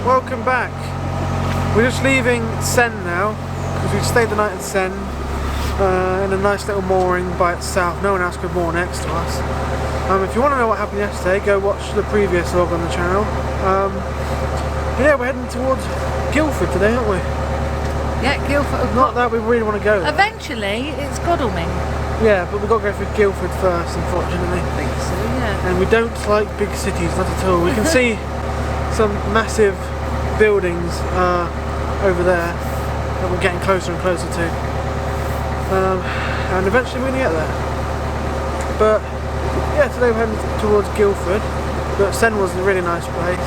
welcome back. We're just leaving Sen now because we've stayed the night in Sen in a nice little mooring by itself. No one else could moor next to us. If you want to know what happened yesterday, go watch the previous vlog on the channel. Yeah, we're heading towards Guildford today, aren't we? Yeah, Guildford. Not that we really want to go there. Eventually, it's Godalming. Yeah, but we've got to go through Guildford first, unfortunately. I think so, yeah. And we don't like big cities, not at all. We can see some massive buildings over there that we're getting closer and closer to. And eventually we're going to get there. But yeah, today we're heading towards Guildford. But Sen was a really nice place.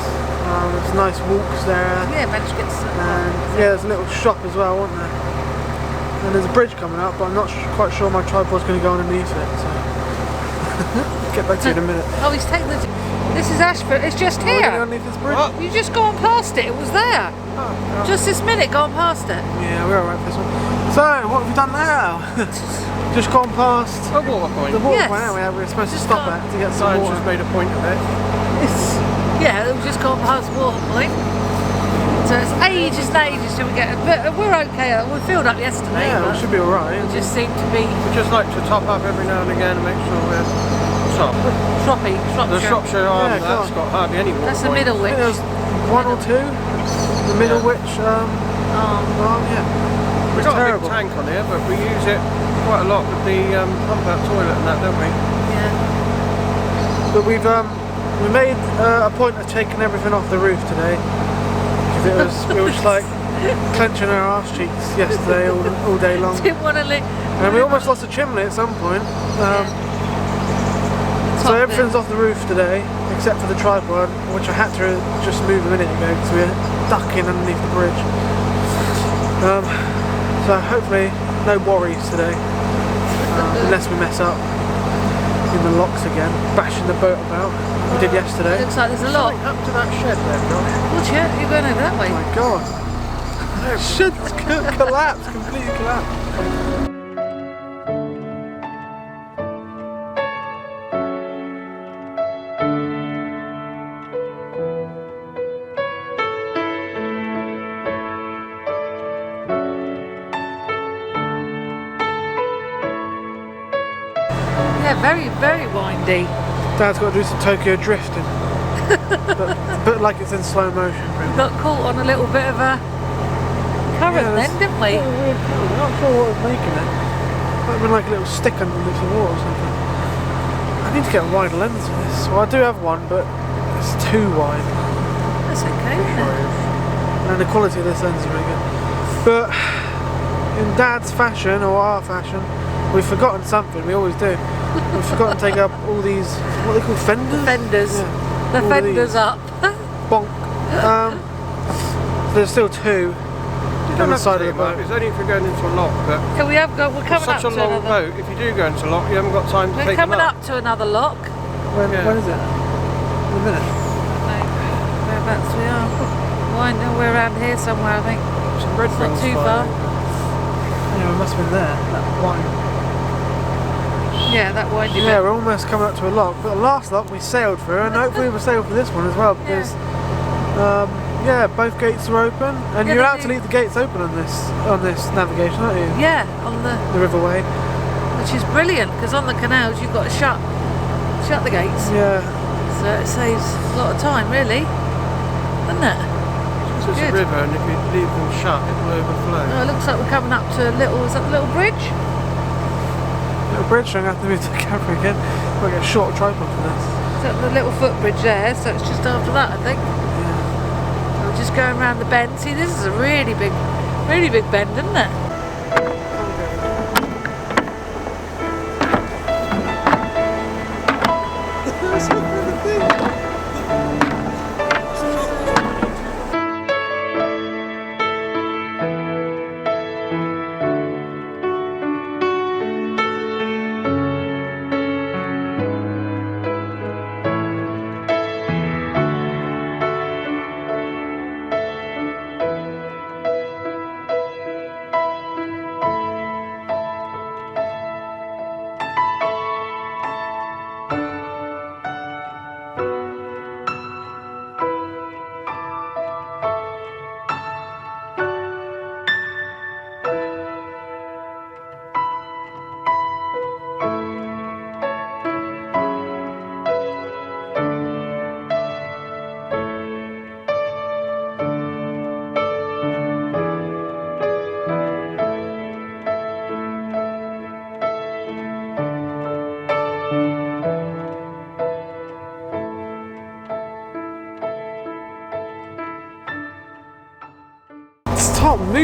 There's nice walks there. Yeah, managed to get some. And yeah, there's a little shop as well, wasn't there? And there's a bridge coming up, but I'm not quite sure my tripod's going to go underneath it. So get back to you in a minute. Oh, he's taking the. This is Ashford. It's just here. Underneath this bridge? What? You just gone past it. It was there. Oh, just this minute, gone past it. Yeah, we're alright for this one. So, what have we done now? Just gone past a water point. The water Yes. point, aren't we? We're supposed to stop at to get some water. Just made a point of it. Yeah, we've just gone past water point. So it's ages and ages till we get. But we're okay. We filled up yesterday. Yeah, we should be alright. We just seem to be. We just like to top up every now and again and make sure we're top. Shropshire. The Shropshire arm, Yeah, that's got hardly any water. That's the point. middle I think witch. there's one or two. The middle witch arm, yeah. We've got a big tank on here, but we use it quite a lot with the pump out toilet and that, don't we? Yeah. But we made a point of taking everything off the roof today. Because we were just like clenching our arse cheeks yesterday all day long. Didn't want to live. And we almost lost a chimney at some point. So everything's off the roof today, except for the tripod, which I had to just move a minute ago because we were ducking underneath the bridge. So hopefully no worries today, unless we mess up in the locks again, bashing the boat about. We did yesterday. Looks like there's a lot. Up to that shed there, Josh. Watch it, you're going over that way. Oh my god. Shed's collapsed, completely collapsed. Yeah, very, very windy. Dad's got to do some Tokyo drifting. but like it's in slow motion. We got caught on a little bit of a current then, didn't we? I'm not sure what was making it. Might have been like a little stick underneath the water or something. I need to get a wide lens for this. Well, I do have one, but it's too wide. That's okay, isn't it? And the quality of this lens is really good. But in Dad's fashion, or our fashion, we've forgotten something. We always do. We've forgotten to take up all these, what are they called, fenders? Fenders. Yeah. The fenders up. Bonk. There's still two on the side of the boat. It's only if you're going into a lock, but Yeah, we have got. We're coming up such to a long another. boat, if you do go into a lock, you haven't got time to We're take coming them up to another lock. When is it? In a minute. Whereabouts we are? Why no, we're around here somewhere, I think. Some red Not too far. Yeah, we must have been there. That wine. Yeah, that windy Yeah, bit. we're almost coming up to a lock, but the last lock we sailed through, and hopefully we'll sail for this one as well, because yeah, both gates are open, and Yeah, you're they out to do. leave the gates open on this navigation, aren't you? Yeah, on the The riverway. which is brilliant because on the canals you've got to shut the gates, Yeah. so it saves a lot of time, really, doesn't it? It's a Good. river, and if you leave them shut, it will overflow. Oh, it looks like we're coming up to a little. Is that the little bridge? Little bridge, so I'm going to have to move the camera again. We'll get a short tripod for this. Is that the little footbridge there? So it's just after that, I think. Yeah. So we're just going around the bend. See, this is a really big bend, isn't it?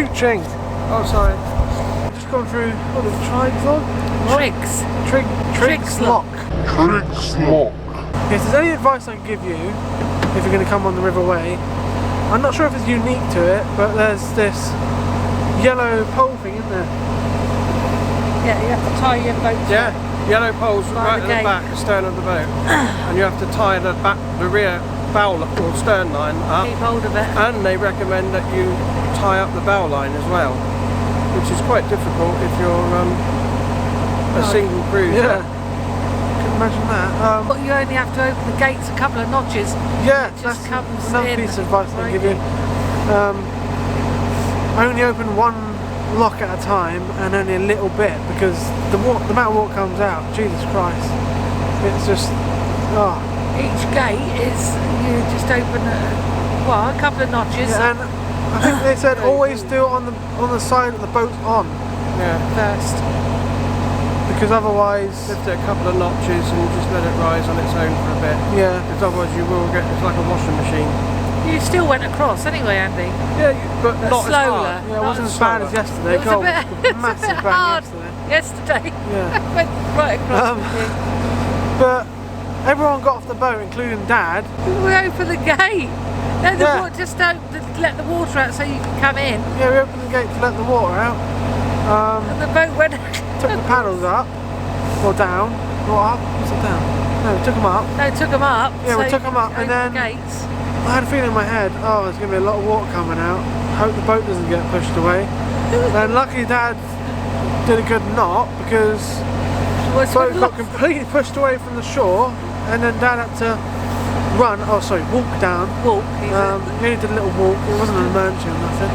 Mooching. Oh, sorry. Just gone through, what is it, Triggs Lock? Triggs. Triggs Lock. Triggs Lock. If there's any advice I can give you, if you're going to come on the River Way, I'm not sure if it's unique to it, but there's this yellow pole thing, isn't there? Yeah, you have to tie your boat to Yeah, yellow poles By right the at the gate. back, the stern of the boat. And you have to tie the rear bow or stern line up. keep hold of it. And they recommend that you tie up the bow line as well, which is quite difficult if you're a single cruiser. Yeah. Can imagine that. But you only have to open the gates a couple of notches. Yeah, It just that's comes another in piece of advice I right can give you. Only open one lock at a time and only a little bit, because the amount of water comes out, Jesus Christ, it's just, oh. Each gate is, you just open a couple of notches Yeah, and I think they said always do it on the side that the boat's on, Yeah. first. because otherwise, Lift it a couple of notches and just let it rise on its own for a bit. yeah, Because otherwise you will get, it's like a washing machine. You still went across anyway, Andy. Yeah, but not slower. as hard. yeah, it wasn't as bad as yesterday. It was a God, bit, it was it was a massive bit bang hard yesterday. yesterday. Yeah. Went right across Um, with you. But everyone got off the boat, including Dad. We opened the gate. No, Yeah. just don't let the water out so you can come in. Yeah, we opened the gate to let the water out. And the boat went. Took the paddles up, or down, or up. Was it down? No, we took them up. No, took them up. Yeah, we so took you 'em up could and open then- gates. I had a feeling in my head, oh, there's going to be a lot of water coming out. Hope the boat doesn't get pushed away. And luckily Dad did a good knot, because the boat got completely pushed away from the shore, and then Dad had to walk down. Walk. He only did a little walk, it wasn't an emergency or nothing.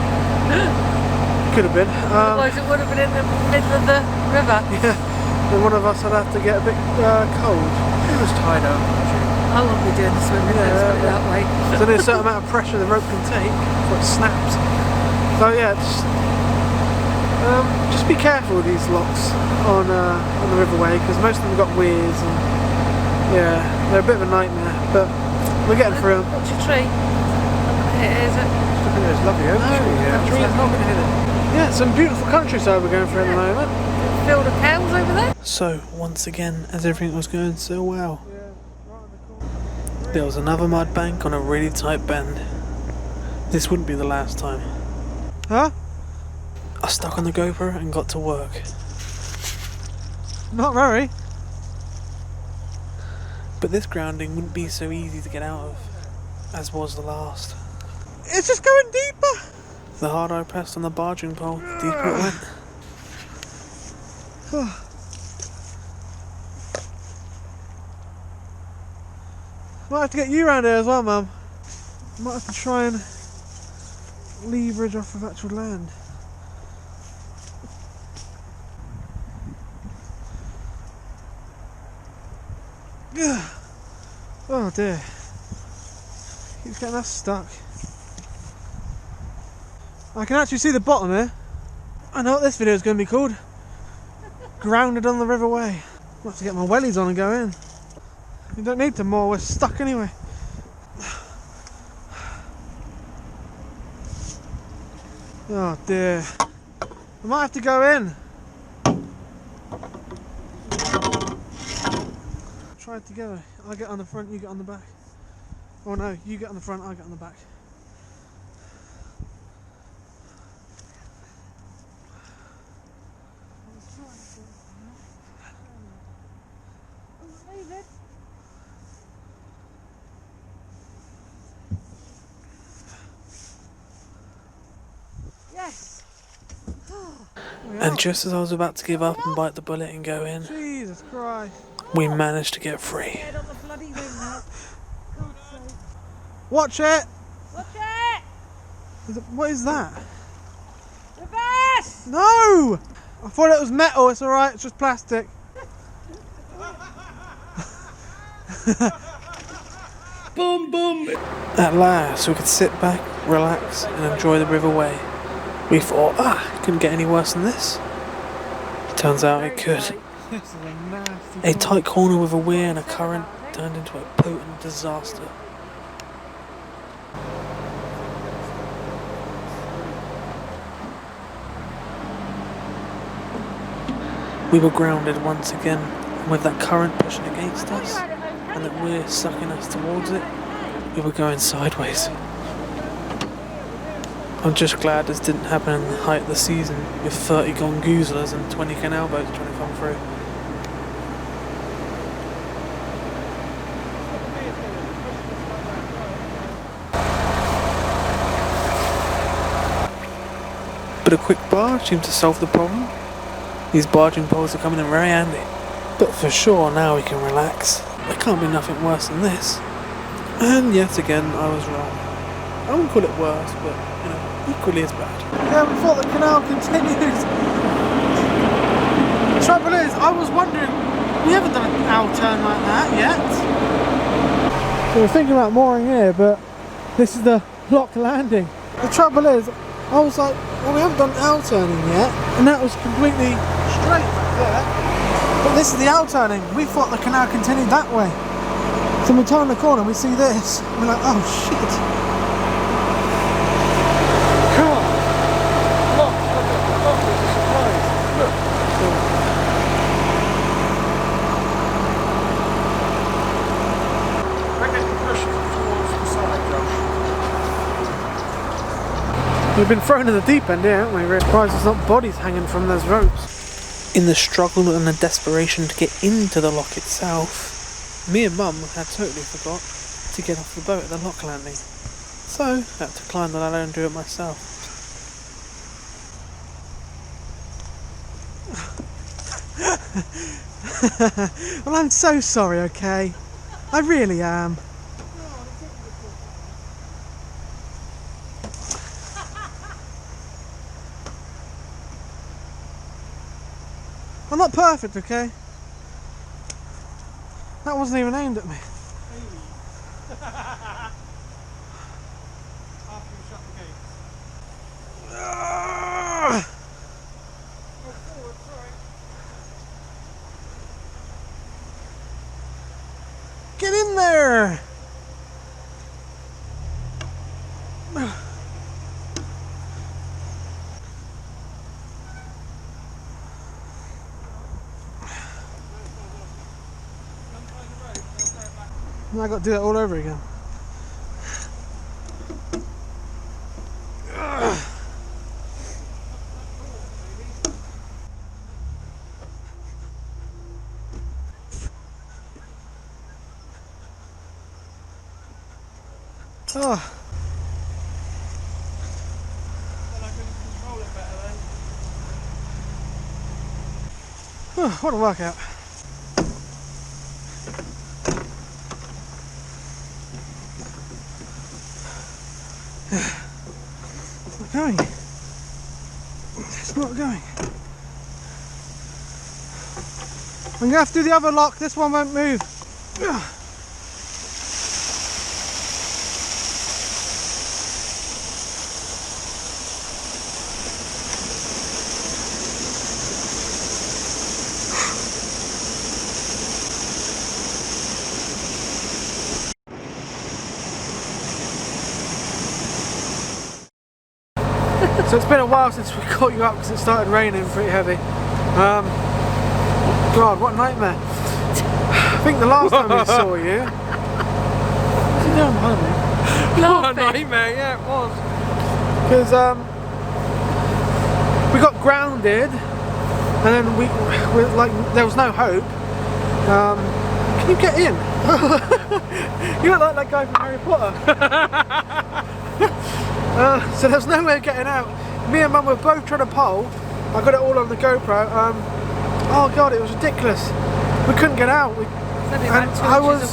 Could have been. Otherwise it would have been in the middle of the river. Yeah, then one of us would have to get a bit cold. It was tied up. I won't be doing the swimming, let's put it that way. There's only a certain amount of pressure the rope can take before it snaps. So yeah, just be careful with these locks on the River Way, because most of them got weirs, and yeah, they're a bit of a nightmare, but we're getting through them. What's your tree? It is it? Look at this lovely oak tree here. That tree is not going to hit it. Yeah, some beautiful countryside we're going through at the moment. Field of cows over there? So, once again, as everything was going so well, there was another mud bank on a really tight bend. This wouldn't be the last time. Huh? I stuck on the GoPro and got to work. Not very. But this grounding wouldn't be so easy to get out of, as was the last. It's just going deeper! The harder I pressed on the barging pole, the deeper it went. Might have to get you around here as well, Mum. Might have to try and leverage off of actual land. Oh dear. Keeps getting us stuck. I can actually see the bottom here. I know what this video is going to be called. Grounded on the River Way. I'll have to get my wellies on and go in. We don't need to moor, we're stuck anyway. Oh dear. I might have to go in. Try it together. I'll get on the front, you get on the back. Oh no, you get on the front, I'll get on the back. Yes. And just as I was about to give up and bite the bullet and go in, Jesus Christ, we managed to get free. Head on the bloody rim now. God's sake. Watch it! Watch it! What is that? Reverse! No! I thought it was metal, it's alright, it's just plastic. Boom, boom. At last, we could sit back, relax, and enjoy the River Way. We thought, it couldn't get any worse than this. Turns out it could. A tight corner with a weir and a current turned into a potent disaster. We were grounded once again, and with that current pushing against us, and that weir sucking us towards it, we were going sideways. I'm just glad this didn't happen in the height of the season, with 30 gongoozlers and 20 canal boats trying to come through. But a quick barge seemed to solve the problem. These barging poles are coming in very handy. But for sure now we can relax. There can't be nothing worse than this. And yet again I was wrong. I wouldn't call it worse, but you know, equally as bad. Yeah, we thought the canal continues. The trouble is, I was wondering, we haven't done an L-turn like that yet. So we're thinking about mooring here, but this is the lock landing. The trouble is, I was like, well, we haven't done L-turning yet, and that was completely straight back there. But this is the L-turning. We thought the canal continued that way. So we turn the corner and we see this. We're like, oh shit. Come on. Look, there's a surprise. Look. We're getting pushed towards the side, Josh. We've been thrown in the deep end here, haven't we? We're surprised there's not bodies hanging from those ropes. In the struggle and the desperation to get into the lock itself, me and Mum had totally forgot to get off the boat at the lock landing. So, I had to climb the ladder and do it myself. Well, I'm so sorry, okay? I really am. I'm not perfect, okay? That wasn't even aimed at me. After you shut the gates. Go forward, sorry. Get in there! And I got to do that all over again. Oh. Then I can control it better then. Oh, what a workout. It's not going. It's not going. I'm going to have to do the other lock, this one won't move. So it's been a while since we caught you up because it started raining pretty heavy. God, what a nightmare. I think the last time we saw you... What's he doing behind me? What a nightmare, yeah, it was. Because we got grounded and then we like, there was no hope. Can you get in? You look like that guy from Harry Potter. So there's no way of getting out. Me and Mum were both trying to pole. I got it all on the GoPro. Oh god, it was ridiculous. We couldn't get out. I was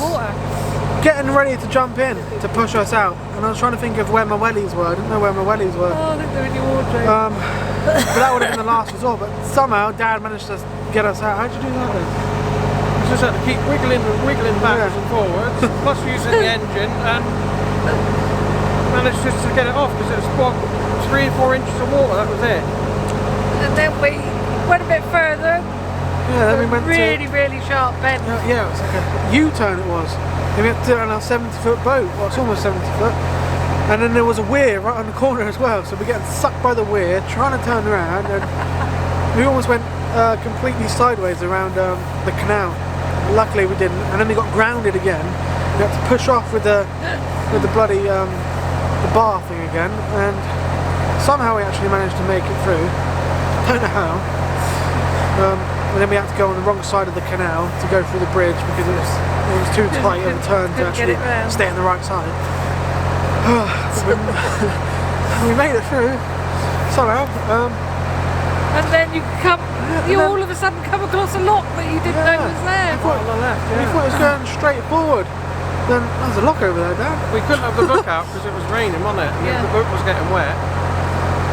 getting ready to jump in to push us out, and I was trying to think of where my wellies were. I didn't know where my wellies were. Oh, I think they're in your wardrobe. But that would have been the last resort. But somehow Dad managed to get us out. How'd you do that then? You just had to keep wiggling backwards and forwards, plus using the engine, and managed just to get it off because it was what, 3 or 4 inches of water. That was it. And then we went a bit further. Yeah, then we went really sharp bend. yeah, it was like a U-turn it was. And we had to do it on our 70-foot boat. Well, it's almost 70 foot. And then there was a weir right on the corner as well. So we're getting sucked by the weir, trying to turn around. And We almost went completely sideways around the canal. Luckily we didn't, and then we got grounded again. We had to push off with the bloody the bar thing again, and somehow we actually managed to make it through. Don't know how. And then we had to go on the wrong side of the canal to go through the bridge because it was too tight of a turn to actually stay on the right side. We made it through somehow. And then you all of a sudden come across a lock that you didn't know was there. Right on the left, We thought it was going straight forward. Then there's a lock over there, Dan. We couldn't have the book out because it was raining, wasn't it? Yeah. The book was getting wet.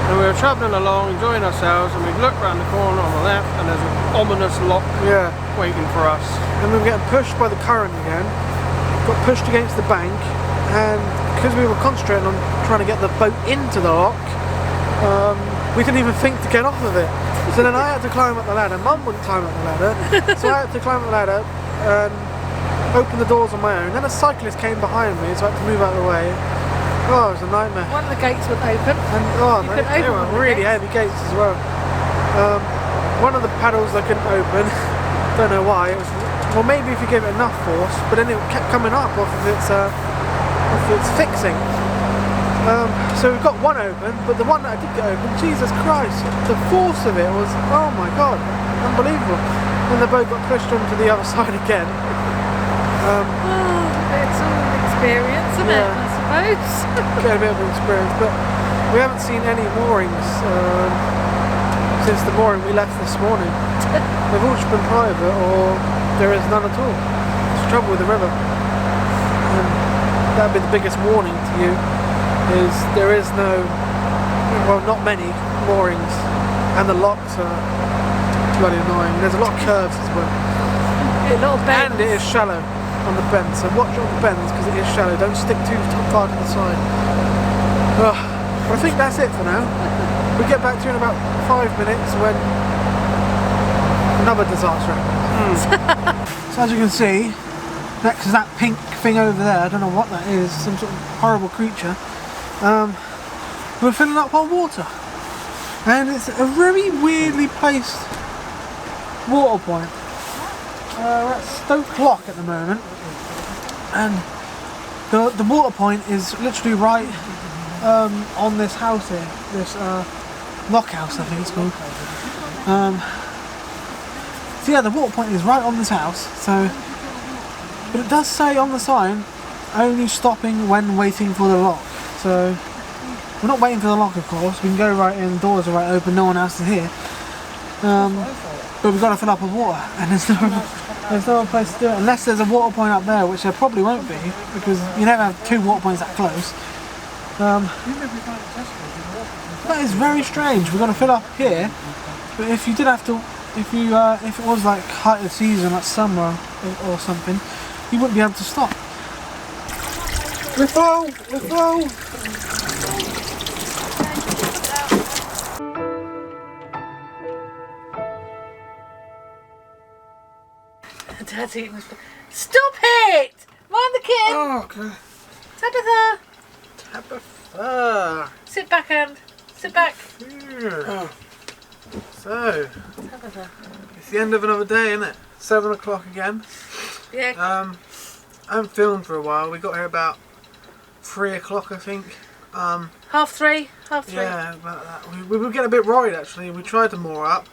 And we were travelling along, enjoying ourselves, and we looked round the corner on the left, and there's an ominous lock waiting for us. And we were getting pushed by the current again. Got pushed against the bank, and because we were concentrating on trying to get the boat into the lock, we didn't even think to get off of it. So then I had to climb up the ladder. Mum wouldn't climb up the ladder, so I had to climb up the ladder and open the doors on my own. Then a cyclist came behind me, so I had to move out of the way. Oh, it was a nightmare. One of the gates was open. And they were really heavy gates as well. One of the paddles I couldn't open. Don't know why. It was, well, maybe if you gave it enough force, but then it kept coming up off of its fixing. So we've got one open, but the one that I did get open, Jesus Christ, the force of it was, oh my God, unbelievable. And the boat got pushed onto the other side again. It's all an experience, isn't it? I suppose. Get a bit of an experience, but we haven't seen any moorings since the mooring we left this morning. They've all just been private, or there is none at all. It's the trouble with the river. And that'd be the biggest warning to you, is there is no, well, not many moorings, and the locks are bloody annoying. There's a lot of curves as well. A lot of bends. And it is shallow on the bends, so watch on the bends because it is shallow. Don't stick too far to the side. I think that's it for now. We'll get back to you in about 5 minutes when another disaster happens. So as you can see, next to that pink thing over there, I don't know what that is, some sort of horrible creature, we're filling up our water. And it's a very weirdly placed water point. We're at Stoke Lock at the moment, and the water point is literally right on this house here, this lock house I think it's called. So yeah, the water point is right on this house, so, but it does say on the sign, only stopping when waiting for the lock. So we're not waiting for the lock, of course, we can go right in, the doors are right open, no one else is here. But we've got to fill up with water, and there's no place to do it, unless there's a water point up there, which there probably won't be, because you never have two water points that close. That is very strange. We've got to fill up here, but if you did have to, if it was like height of season, like summer or something, you wouldn't be able to stop. We're full! Dad's eating this. Stop it! Mind the kid! Oh, okay. Tabitha! Tabitha! Sit back, and sit back. Oh. So, Tabitha. it's the end of another day, isn't it? 7 o'clock again. Yeah. I haven't filmed for a while. We got here about 3 o'clock, I think. Half three. Yeah, about that. We were getting a bit worried actually. We tried to moor up,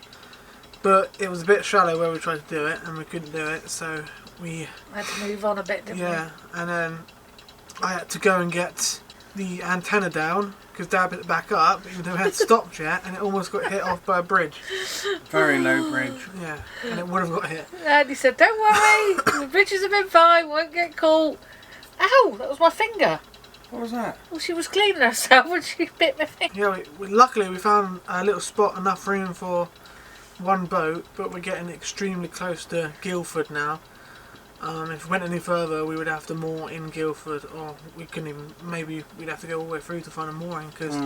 but it was a bit shallow where we tried to do it, and we couldn't do it, so we had to move on a bit, didn't we? Yeah, and then I had to go and get the antenna down because Dad put it back up, even though it hadn't stopped yet, and it almost got hit off by a bridge. Very low bridge. Yeah, and it would have got hit. And he said, "Don't worry, the bridges have been fine, won't get caught." Ow, that was my finger. What was that? Well, she was cleaning herself and she bit my finger. Yeah, luckily we found a little spot, enough room for one boat, but we're getting extremely close to Guildford now. If we went any further, we would have to moor in Guildford, or we couldn't even. Maybe we'd have to go all the way through to find a mooring. Because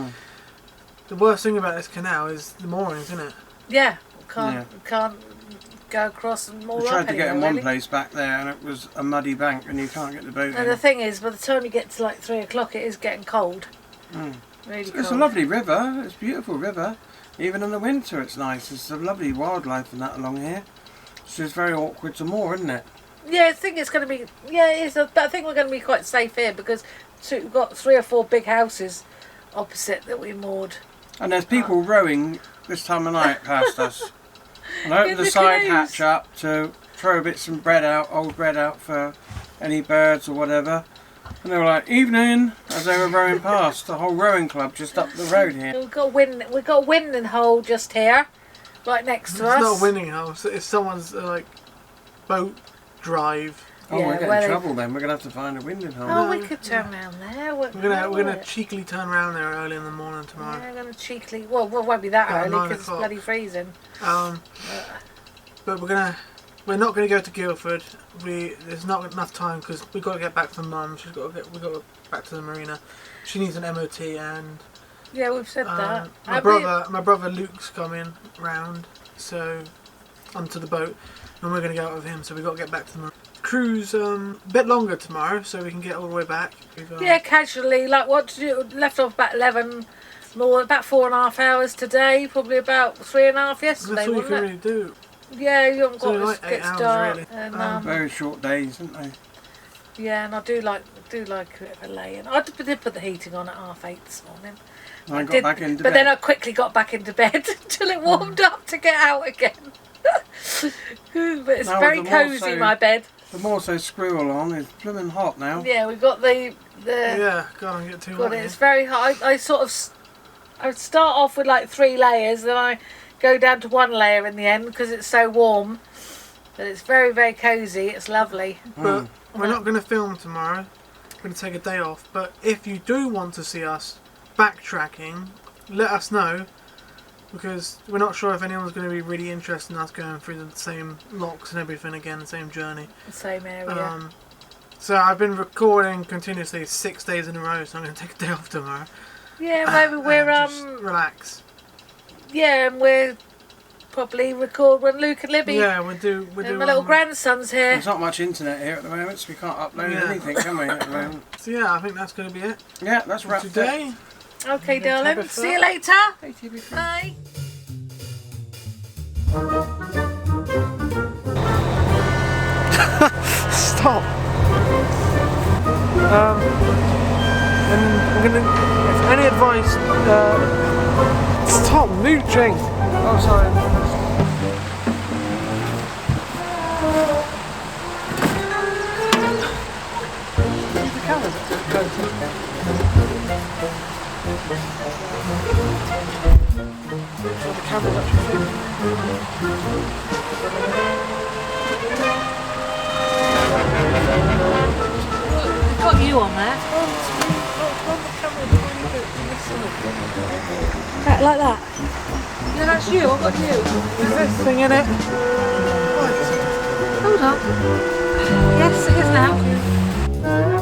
the worst thing about this canal is the moorings, isn't it? Yeah, can't go across and moor up. We tried to get in one really. place back there, and it was a muddy bank, and you can't get the boat And in. the thing is, by the time you get to like 3 o'clock, it is getting cold. Really cold. It's a lovely river. It's a beautiful river. Even in the winter it's nice. There's some lovely wildlife and that along here. It's just very awkward to moor, isn't it? Yeah, I think it's going to be. Yeah, it is. But I think we're going to be quite safe here because we've got 3 or 4 big houses opposite that we moored. And there's people rowing this time of night past us. And I opened the side hatch up to throw bits of bread out, old bread out for any birds or whatever. And they were like, evening, as they were rowing past. The whole rowing club just up the road here. We've got a winding hole just here, right next to us. It's not a winning house. It's someone's boat drive. Oh, Yeah, we're getting well, in trouble then. We're going to have to find a winding hole. Oh, we could turn around there. We're gonna cheekily turn around there early in the morning tomorrow. Yeah, we're going to cheekily. Well, it won't be that About early 9 because it's o'clock. bloody freezing. But we're not gonna go to Guildford. There's not enough time because we've got to get back to Mum. We've got to get back to the marina. She needs an MOT and Yeah, we've said that. my brother Luke's coming round, so onto the boat, and we're gonna go out with him. So we've got to get back to the marina. Cruise a bit longer tomorrow, so we can get all the way back. Yeah, casually. Like what to do? Left off about 11. More about 4.5 hours today. Probably about 3.5 yesterday. That's all you wasn't can it? really do. Yeah, you haven't So got like to 8 get hours, dark. really. And, Very short days, aren't they? yeah, and I do like a bit of a lay-in. I did put the heating on at 8:30 this morning. I got back into But bed. then I quickly got back into bed until it warmed up to get out again. But it's Now very with the more cosy, so- my bed. The more so screw on is blooming hot now. Yeah, we've got the Yeah, can't get too got hot. it. It's very hot. I start off with like 3 layers, then I go down to 1 layer in the end because it's so warm. But it's very, very cosy. It's lovely. But we're not going to film tomorrow. We're going to take a day off. But if you do want to see us backtracking, let us know. Because we're not sure if anyone's going to be really interested in us going through the same locks and everything again, the same journey. The same area. So I've been recording continuously 6 days in a row, so I'm going to take a day off tomorrow. Yeah, maybe we're just relax. Yeah, and we'll probably record when Luke and Libby. Yeah, we'll do. And my little grandson's here. There's not much internet here at the moment, so we can't upload anything, can we, at the moment? So yeah, I think that's going to be it. Yeah, that's for wrapped today. Okay, darling. See you later. Bye. Stop. And I'm gonna. If any advice, stop mooching. Oh, sorry. The camera's actually We've got you on there. Like that. Yeah, that's you. I've got you. Is this thing in it? Hold on. Yes, it is now.